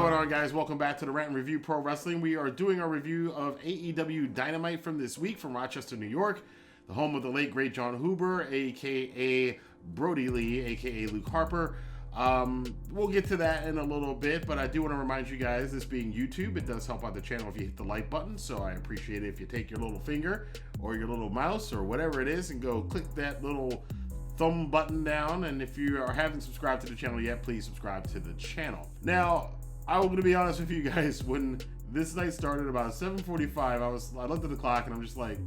going on, guys? Welcome back to the Rantin Review Pro Wrestling. We are doing our review of AEW Dynamite from this week from Rochester, New York, the home of the late, great John Huber, a.k.a. Brodie Lee, a.k.a. Luke Harper. We'll get to that in a little bit, but I do want to remind you guys, this being YouTube, it does help out the channel if you hit the like button, so I appreciate it if you take your little finger or your little mouse or whatever it is and go click that little thumb button down. And if you haven't subscribed to the channel yet, please subscribe to the channel. Now, I'm going to be honest with you guys, when this night started about 7:45, I looked at the clock and I'm just like,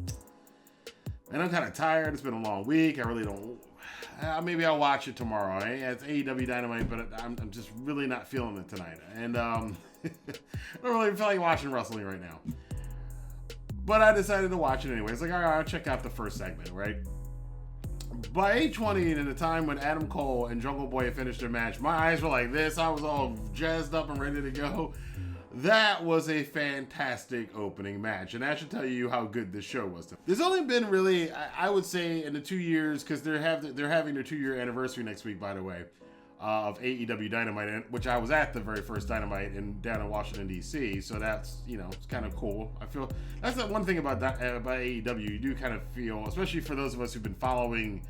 man, I'm kind of tired. It's been a long week. I really don't. Maybe I'll watch it tomorrow. It's AEW Dynamite, but I'm just really not feeling it tonight. And I don't really feel like watching wrestling right now. But I decided to watch it anyway. It's like, all right, I'll check out the first segment, right? By 8:20, and in the time when Adam Cole and Jungleboy had finished their match, my eyes were like this. I was all jazzed up and ready to go. That was a fantastic opening match, and that should tell you how good this show was. There's only been really, I would say, in the 2 years, because they're having their 2-year anniversary next week, by the way, of AEW Dynamite, which I was at the very first Dynamite down in Washington, D.C., so that's, it's kind of cool. I feel, that's the one thing about AEW, you do kind of feel, especially for those of us who've been following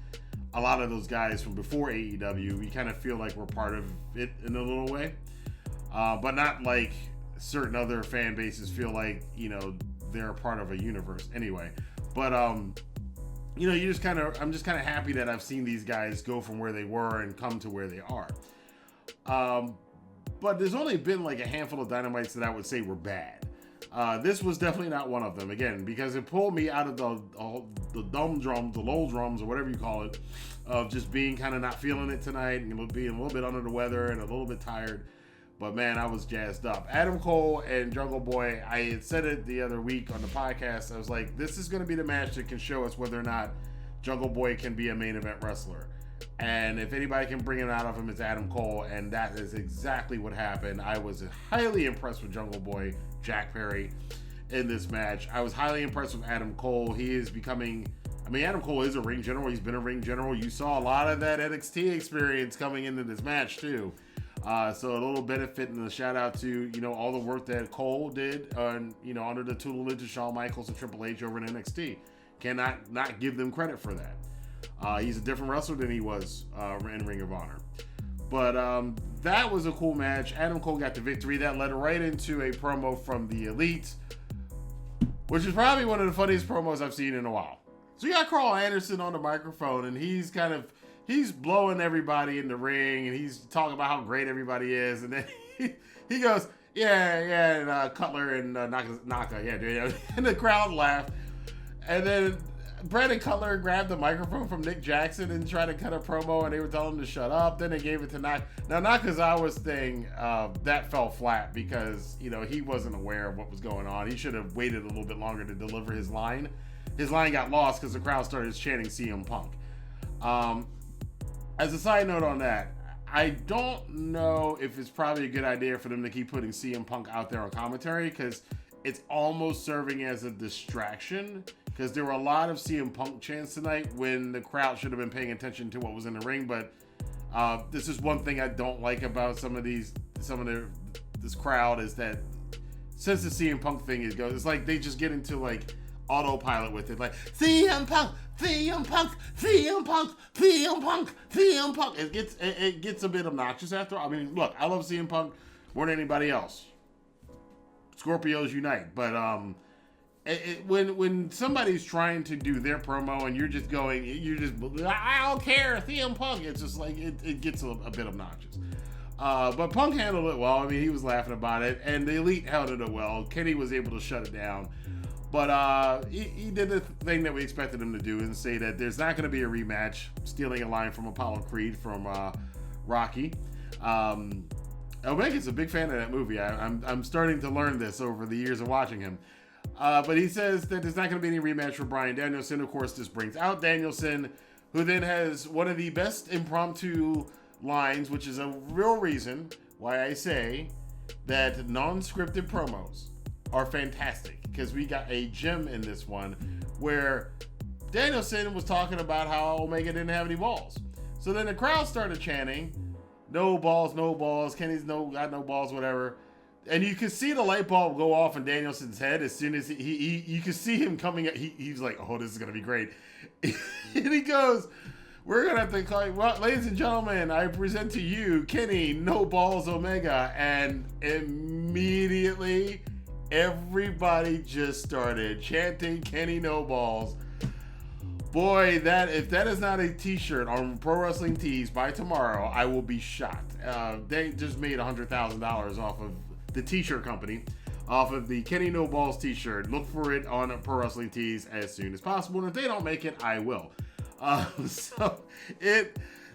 a lot of those guys from before AEW, we kind of feel like we're part of it in a little way, but not like certain other fan bases feel like, they're a part of a universe anyway. But, I'm just kind of happy that I've seen these guys go from where they were and come to where they are. But there's only been like a handful of Dynamites that I would say were bad. This was definitely not one of them, again, because it pulled me out of the dumb drums, the low drums, or whatever you call it, of just being kind of not feeling it tonight and being a little bit under the weather and a little bit tired. But man, I was jazzed up. Adam Cole and Jungle Boy, I had said it the other week on the podcast. I was like, this is going to be the match that can show us whether or not Jungle Boy can be a main event wrestler. And if anybody can bring it out of him, it's Adam Cole. And that is exactly what happened. I was highly impressed with Jungle Boy, Jack Perry, in this match. I was highly impressed with Adam Cole. He is becoming... Adam Cole is a ring general. He's been a ring general. You saw a lot of that NXT experience coming into this match, too. So a little benefit and a shout out to, all the work that Cole did, under the tutelage of Shawn Michaels and Triple H over in NXT. Cannot not give them credit for that. He's a different wrestler than he was in Ring of Honor. But that was a cool match. Adam Cole got the victory. That led right into a promo from the Elite, which is probably one of the funniest promos I've seen in a while. So you got Arn Anderson on the microphone, and he's blowing everybody in the ring, and he's talking about how great everybody is, and then he goes, and Cutler and Naka, yeah, dude. And the crowd laughed. And then Brandon Cutler grabbed the microphone from Nick Jackson and tried to cut a promo, and they were telling him to shut up. Then they gave it to Naka. Now, Nakazawa's thing, that fell flat because, he wasn't aware of what was going on. He should have waited a little bit longer to deliver his line. His line got lost because the crowd started chanting CM Punk. As a side note on that, I don't know if it's probably a good idea for them to keep putting CM Punk out there on commentary, because it's almost serving as a distraction, because there were a lot of CM Punk chants tonight when the crowd should have been paying attention to what was in the ring. But this is one thing I don't like about this crowd, is that since the CM Punk thing it's like they just get into like autopilot with it, like CM Punk, CM Punk, CM Punk, CM Punk, CM Punk. It gets a bit obnoxious after. Look, I love CM Punk more than anybody else. Scorpios unite, but when somebody's trying to do their promo and you're just I don't care, CM Punk. It's just like it gets a bit obnoxious. But Punk handled it well. He was laughing about it, and the Elite handled it well. Kenny was able to shut it down. But he did the thing that we expected him to do and say that there's not going to be a rematch, stealing a line from Apollo Creed from Rocky. Omega's a big fan of that movie. I'm starting to learn this over the years of watching him. But he says that there's not going to be any rematch for Bryan Danielson. Of course, this brings out Danielson, who then has one of the best impromptu lines, which is a real reason why I say that non-scripted promos are fantastic, because we got a gem in this one where Danielson was talking about how Omega didn't have any balls. So then the crowd started chanting, no balls, no balls, Kenny's got no balls, whatever. And you can see the light bulb go off in Danielson's head as soon as you can see him coming. He's like, "Oh, this is gonna be great," and he goes, "We're gonna have to call you, well, ladies and gentlemen, I present to you Kenny No Balls Omega," and immediately everybody just started chanting Kenny No Balls. Boy, if that is not a t-shirt on Pro Wrestling Tees by tomorrow, I will be shocked. They just made $100,000 off of the t-shirt company, off of the Kenny No Balls t-shirt. Look for it on Pro Wrestling Tees as soon as possible, and if they don't make it, I will. That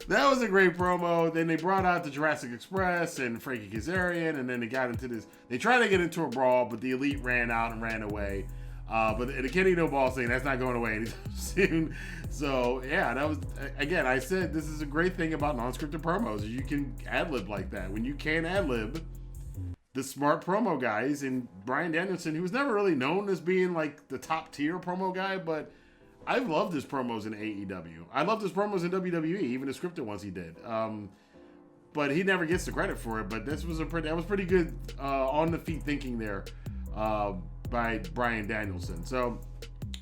was a great promo. Then they brought out the Jurassic Express and Frankie Kazarian, and then they got into this. They tried to get into a brawl, but the Elite ran out and ran away. But the Kenny No Balls thing, that's not going away anytime soon. So yeah, that was, again, I said this is a great thing about non-scripted promos. You can ad-lib like that. When you can ad-lib, the smart promo guys, and Bryan Danielson, he was never really known as being like the top tier promo guy, but I've loved his promos in AEW. I loved his promos in WWE, even the scripted ones he did. But he never gets the credit for it. But that was pretty good on the feet thinking there by Bryan Danielson. So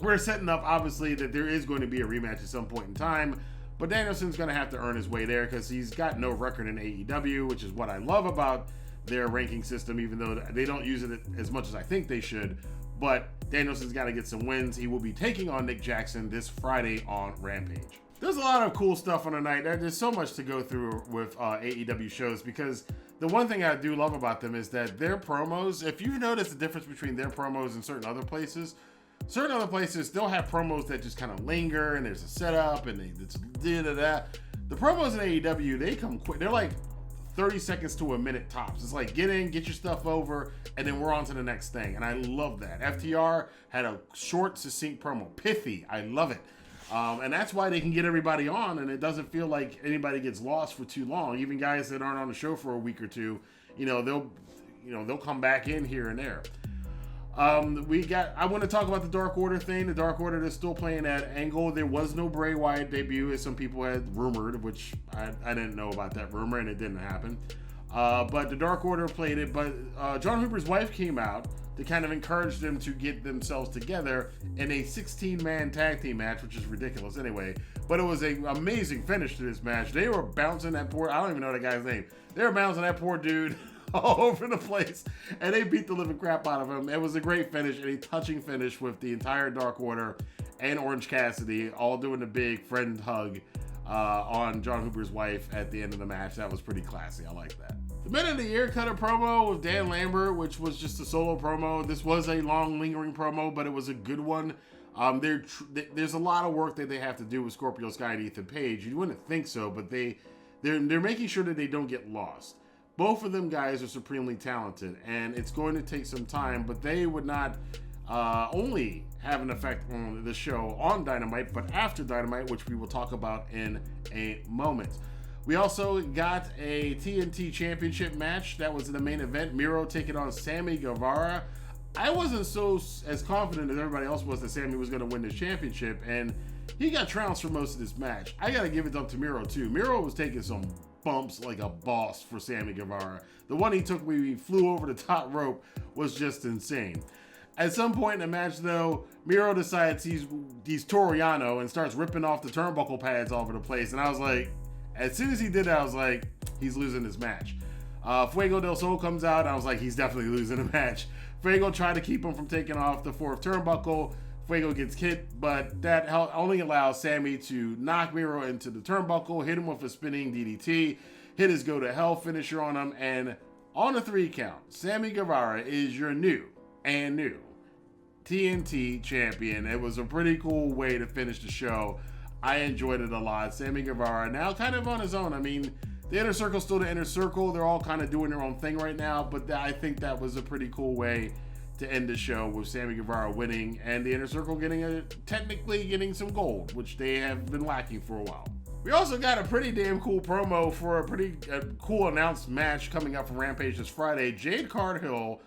we're setting up, obviously, that there is going to be a rematch at some point in time. But Danielson's going to have to earn his way there because he's got no record in AEW, which is what I love about their ranking system, even though they don't use it as much as I think they should. But Danielson's got to get some wins. He will be taking on Nick Jackson this Friday on Rampage. There's a lot of cool stuff on the night. There's so much to go through with AEW shows, because the one thing I do love about them is that their promos, if you notice the difference between their promos and certain other places they'll have promos that just kind of linger, and there's a setup, and it's da-da-da. The promos in AEW, they come quick. They're like 30 seconds to a minute tops. It's like, get in, get your stuff over, and then we're on to the next thing. And I love that. FTR had a short, succinct promo. Pithy. I love it. And that's why they can get everybody on, and it doesn't feel like anybody gets lost for too long. Even guys that aren't on the show for a week or two, they'll come back in here and there. I want to talk about the Dark Order thing. The Dark Order is still playing at Angle. There was no Bray Wyatt debut, as some people had rumored, which I didn't know about that rumor, and it didn't happen. But the Dark Order played it, but John Hooper's wife came out to kind of encourage them to get themselves together in a 16-man tag team match, which is ridiculous anyway. But it was an amazing finish to this match. They were bouncing that poor, I don't even know the guy's name. They were bouncing that poor dude all over the place, and they beat the living crap out of him. It was a great finish, and a touching finish with the entire Dark Order and Orange Cassidy all doing the big friend hug on John Hooper's wife at the end of the match. That was pretty classy. I like that. The Men of the Year cut a promo with Dan Lambert, which was just a solo promo. This was a long, lingering promo, but it was a good one. There's a lot of work that they have to do with Scorpio Sky and Ethan Page. You wouldn't think so, but they're making sure that they don't get lost. Both of them guys are supremely talented, and it's going to take some time, but they would not only have an effect on the show on Dynamite, but after Dynamite, which we will talk about in a moment. We also got a TNT Championship match. That was in the main event. Miro taking on Sammy Guevara. I wasn't as confident as everybody else was that Sammy was going to win this championship, and he got trounced for most of this match. I got to give it up to Miro, too. Miro was taking some bumps like a boss for Sammy Guevara. The one he took when he flew over the top rope was just insane. At some point in the match, though, Miro decides he's Toriano and starts ripping off the turnbuckle pads all over the place. And I was like, as soon as he did that, I was like, he's losing this match. Fuego del Sol comes out, and I was like, he's definitely losing the match. Fuego tried to keep him from taking off the fourth turnbuckle. Fuego gets hit, but that only allows Sammy to knock Miro into the turnbuckle, hit him with a spinning DDT, hit his go to hell finisher on him, and on a 3 count, Sammy Guevara is your new TNT champion. It was a pretty cool way to finish the show. I enjoyed it a lot. Sammy Guevara now kind of on his own. I mean, the Inner Circle's still the Inner Circle. They're all kind of doing their own thing right now, but I think that was a pretty cool way to end the show with Sammy Guevara winning and the Inner Circle technically getting some gold, which they have been lacking for a while. We also got a pretty damn cool promo for a pretty cool announced match coming up from Rampage this Friday. Jade Cargill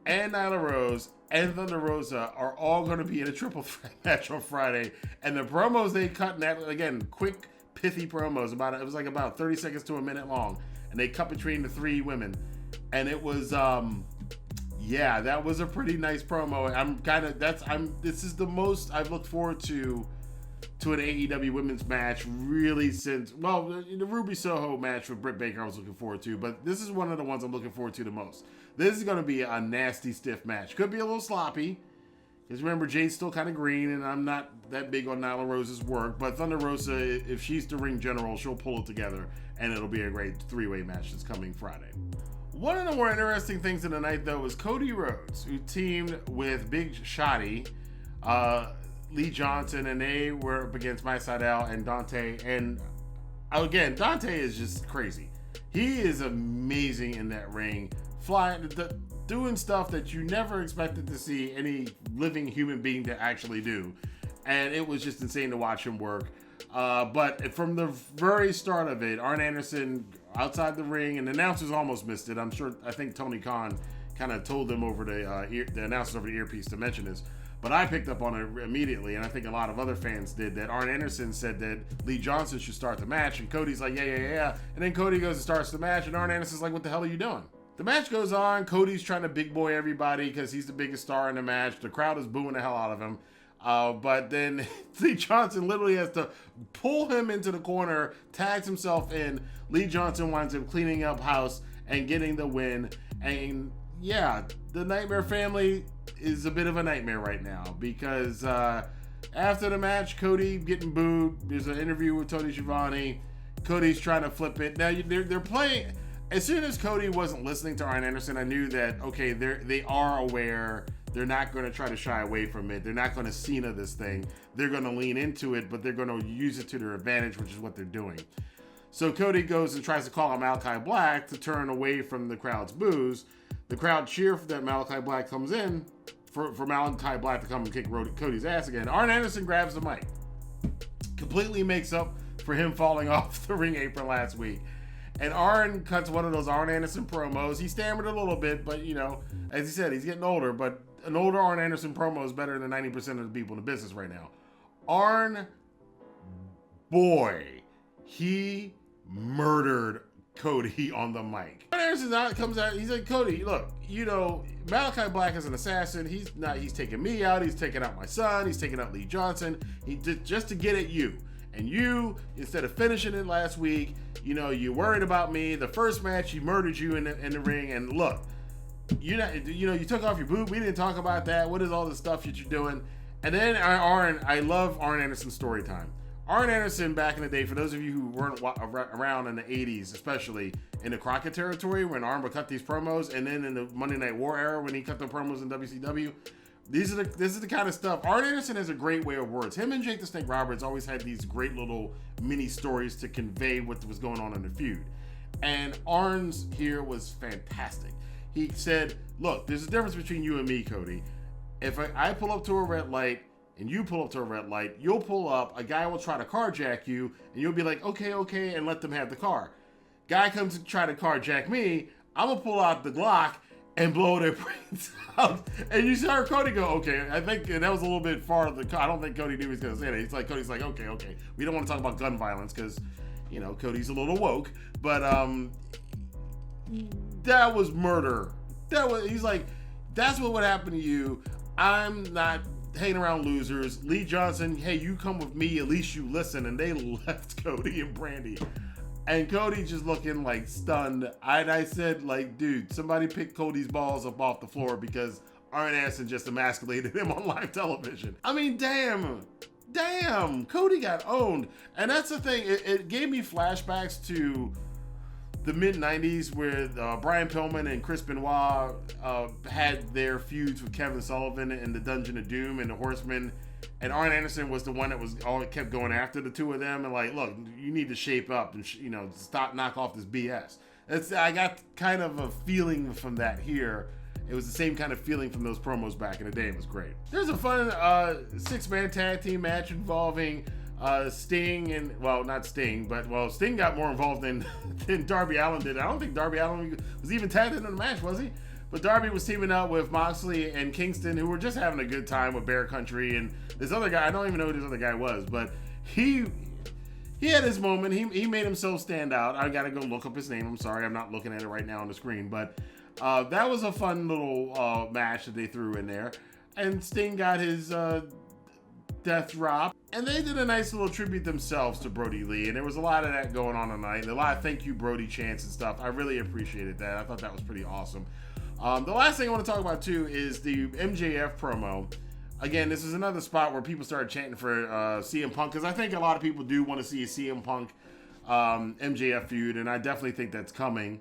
and Nyla Rose and Thunder Rosa are all going to be in a triple threat match on Friday. And the promos they cut, in that, again, quick, pithy promos. It was like about 30 seconds to a minute long. And they cut between the 3 women. And it was Yeah, that was a pretty nice promo. This is the most I've looked forward to an AEW women's match really since, well, the Ruby Soho match with Britt Baker I was looking forward to, but this is one of the ones I'm looking forward to the most. This is going to be a nasty, stiff match. Could be a little sloppy, because remember, Jade's still kind of green, and I'm not that big on Nyla Rose's work, but Thunder Rosa, if she's the ring general, she'll pull it together, and it'll be a great three-way match that's coming Friday. One of the more interesting things in the night, though, was Cody Rhodes, who teamed with Big Shotty, Lee Johnson, and they were up against My Sydal and Dante. And again, Dante is just crazy. He is amazing in that ring, doing stuff that you never expected to see any living human being to actually do. And it was just insane to watch him work. But from the very start of it, Arn Anderson outside the ring, and the announcers almost missed it. I think Tony Khan kind of told them over the announcers over the earpiece to mention this. But I picked up on it immediately, and I think a lot of other fans did, that Arn Anderson said that Lee Johnson should start the match, and Cody's like, yeah. And then Cody goes and starts the match, and Arn Anderson's like, what the hell are you doing? The match goes on. Cody's trying to big boy everybody because he's the biggest star in the match. The crowd is booing the hell out of him. But then Lee Johnson literally has to pull him into the corner, tags himself in. Lee Johnson winds up cleaning up house and getting the win. And yeah, the Nightmare family is a bit of a nightmare right now because after the match, Cody getting booed. There's an interview with Tony Schiavone. Cody's trying to flip it. Now they're playing. As soon as Cody wasn't listening to Arn Anderson, I knew that, okay, they are aware. They're not going to try to shy away from it. They're not going to Cena this thing. They're going to lean into it, but they're going to use it to their advantage, which is what they're doing. So Cody goes and tries to call out Malachi Black to turn away from the crowd's boos. The crowd cheer for that Malachi Black comes in for Malachi Black to come and kick Cody's ass again. Arn Anderson grabs the mic. Completely makes up for him falling off the ring apron last week. And Arn cuts one of those Arn Anderson promos. He stammered a little bit, but, you know, as he said, he's getting older. But an older Arn Anderson promo is better than 90% of the people in the business right now. Arn, boy, he murdered Cody on the mic. Arn Anderson comes out, he's like, Cody, look, you know, Malachi Black is an assassin. He's taking me out. He's taking out my son. He's taking out Lee Johnson. He just to get at you. And you, instead of finishing it last week, you know, you worried about me. The first match, he murdered you in the ring. And look, you took off your boot. We didn't talk about that. What is all the stuff that you're doing? And then I love Arn Anderson's story time. Arn Anderson, back in the day, for those of you who weren't around in the 80s, especially in the Crockett territory, when Arn would cut these promos, and then in the Monday Night War era, when he cut the promos in WCW, this is the kind of stuff. Arn Anderson has a great way of words. Him and Jake the Snake Roberts always had these great little mini stories to convey what was going on in the feud. And Arn's here was fantastic. He said, look, there's a difference between you and me, Cody. If I pull up to a red light and you pull up to a red light, you'll pull up, a guy will try to carjack you, and you'll be like, okay, and let them have the car. Guy comes to try to carjack me, I'm going to pull out the Glock and blow their brains out. And you heard Cody go, okay. I think that was a little bit far. I don't think Cody knew he was going to say that. Cody's like, okay. We don't want to talk about gun violence because, you know, Cody's a little woke. But that was murder. He's like, that's what would happen to you. I'm not hanging around losers. Lee Johnson, hey, you come with me. At least you listen. And they left Cody and Brandy. And Cody just looking like stunned. I said, like, dude, somebody pick Cody's balls up off the floor because Arn Anderson just emasculated him on live television. I mean, damn, Cody got owned. And that's the thing. It gave me flashbacks to the mid-90s where Brian Pillman and Chris Benoit had their feuds with Kevin Sullivan in the Dungeon of Doom and the Horsemen. And Arn Anderson was the one that kept going after the two of them and like, look, you need to shape up and knock off this BS. I got kind of a feeling from that here. It was the same kind of feeling from those promos back in the day. It was great. There's a fun six-man tag team match involving Sting and, well, not Sting, but Sting got more involved than Darby Allin did. I don't think Darby Allin was even tagged in the match, was he? But Darby was teaming up with Moxley and Kingston, who were just having a good time with Bear Country. And this other guy, I don't even know who this other guy was, but he had his moment. He made himself stand out. I got to go look up his name. I'm sorry, I'm not looking at it right now on the screen. But That was a fun little match that they threw in there. And Sting got his death drop. And they did a nice little tribute themselves to Brodie Lee. And there was a lot of that going on tonight. A lot of thank you Brodie chants and stuff. I really appreciated that. I thought that was pretty awesome. The last thing I want to talk about too is the MJF promo. Again, this is another spot where people started chanting for CM Punk, because I think a lot of people do want to see a CM Punk MJF feud, and I definitely think that's coming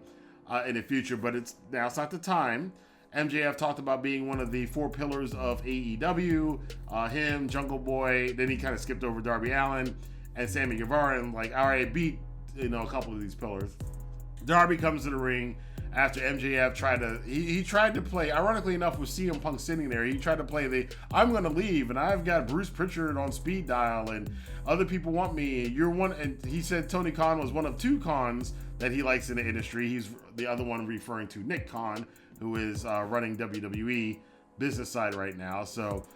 in the future, but it's not the time. MJF talked about being one of the 4 pillars of AEW, him, Jungleboy, then he kind of skipped over Darby Allin and Sammy Guevara, and like, all right, beat a couple of these pillars. Darby comes to the ring after MJF tried to play, ironically enough, with CM Punk sitting there, he tried to play I'm going to leave, and I've got Bruce Pritchard on speed dial, and other people want me, you're one, and he said Tony Khan was one of 2 Khans that he likes in the industry. He's the other one referring to Nick Khan, who is running WWE business side right now. So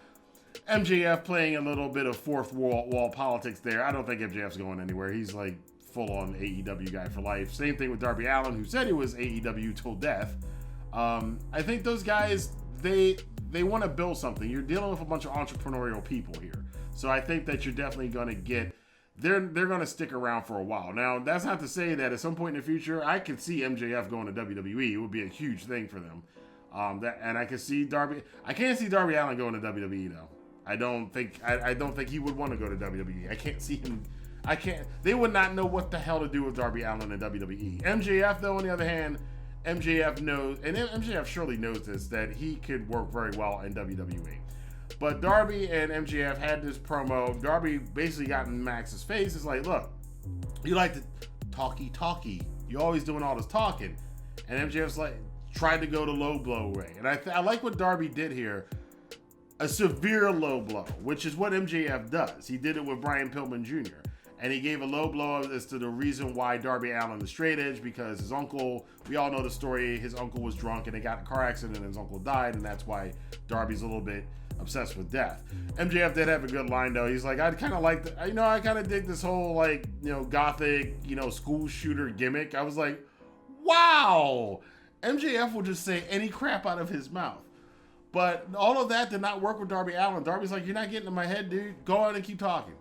MJF playing a little bit of fourth wall politics there. I don't think MJF's going anywhere. He's like full-on AEW guy for life. Same thing with Darby Allin, who said he was AEW till death. I think those guys, they want to build something. You're dealing with a bunch of entrepreneurial people here. So I think that you're definitely going to get... They're going to stick around for a while. Now, that's not to say that at some point in the future, I could see MJF going to WWE. It would be a huge thing for them. And I could see Darby... I can't see Darby Allin going to WWE, though. I don't think he would want to go to WWE. I can't see him... They would not know what the hell to do with Darby Allin in WWE. MJF, though, on the other hand, MJF knows, and MJF surely knows this, that he could work very well in WWE. But Darby and MJF had this promo. Darby basically got in Max's face. It's like, look, you like to talky. You're always doing all this talking. And MJF's like, tried to go to low blow way. And I like what Darby did here. A severe low blow, which is what MJF does. He did it with Brian Pillman Jr. And he gave a low blow as to the reason why Darby Allin is straight edge, because his uncle, we all know the story, his uncle was drunk and they got in a car accident and his uncle died, and that's why Darby's a little bit obsessed with death. MJF did have a good line though. He's like, I kind of like, I kind of dig this whole like, gothic, school shooter gimmick. I was like, wow, MJF will just say any crap out of his mouth. But all of that did not work with Darby Allin. Darby's like, you're not getting in my head, dude. Go ahead and keep talking.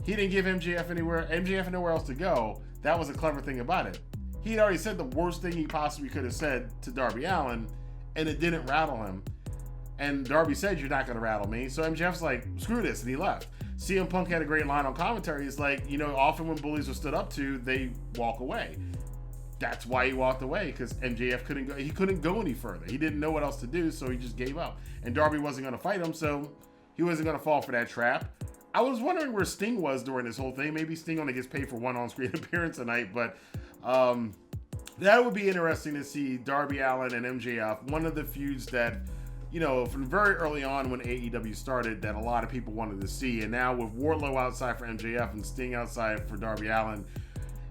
He didn't give MJF nowhere else to go. That was a clever thing about it. He'd already said the worst thing he possibly could have said to Darby Allin, and it didn't rattle him. And Darby said, you're not going to rattle me. So MJF's like, screw this, and he left. CM Punk had a great line on commentary. He's like, often when bullies are stood up to, they walk away. That's why he walked away, because MJF couldn't go any further. He didn't know what else to do, so he just gave up. And Darby wasn't going to fight him, so he wasn't going to fall for that trap. I was wondering where Sting was during this whole thing. Maybe Sting only gets paid for one on-screen appearance a night, but that would be interesting to see Darby Allin and MJF. One of the feuds that, from very early on when AEW started, that a lot of people wanted to see. And now with Wardlow outside for MJF and Sting outside for Darby Allin,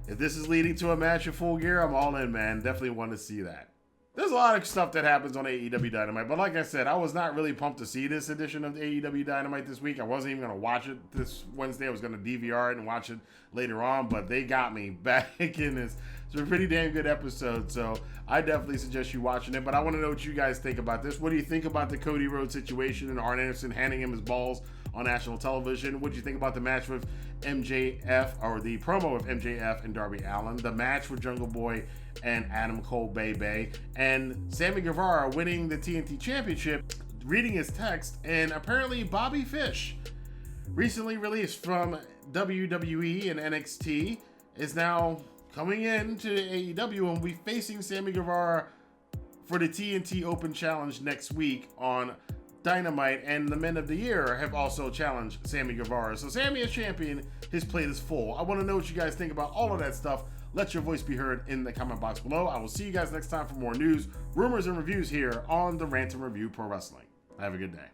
if this is leading to a match in Full Gear, I'm all in, man. Definitely want to see that. There's a lot of stuff that happens on AEW Dynamite, but like I said, I was not really pumped to see this edition of AEW Dynamite this week. I wasn't even going to watch it this Wednesday. I was going to DVR it and watch it later on, but they got me back in this. It's a pretty damn good episode, so I definitely suggest you watching it, but I want to know what you guys think about this. What do you think about the Cody Rhodes situation and Arn Anderson handing him his balls on national television? What do you think about the match with MJF, or the promo of MJF and Darby Allin, the match with Jungleboy and Adam Cole Bay, and Sammy Guevara winning the TNT Championship, reading his text, and apparently Bobby Fish, recently released from WWE and NXT, is now coming into AEW and will be facing Sammy Guevara for the TNT Open Challenge next week on Dynamite, and the Men of the Year have also challenged Sammy Guevara. So Sammy is champion, his plate is full. I want to know what you guys think about all of that stuff. Let your voice be heard in the comment box below. I will see you guys next time for more news, rumors, and reviews here on the Rant and Review Pro Wrestling. Have a good day.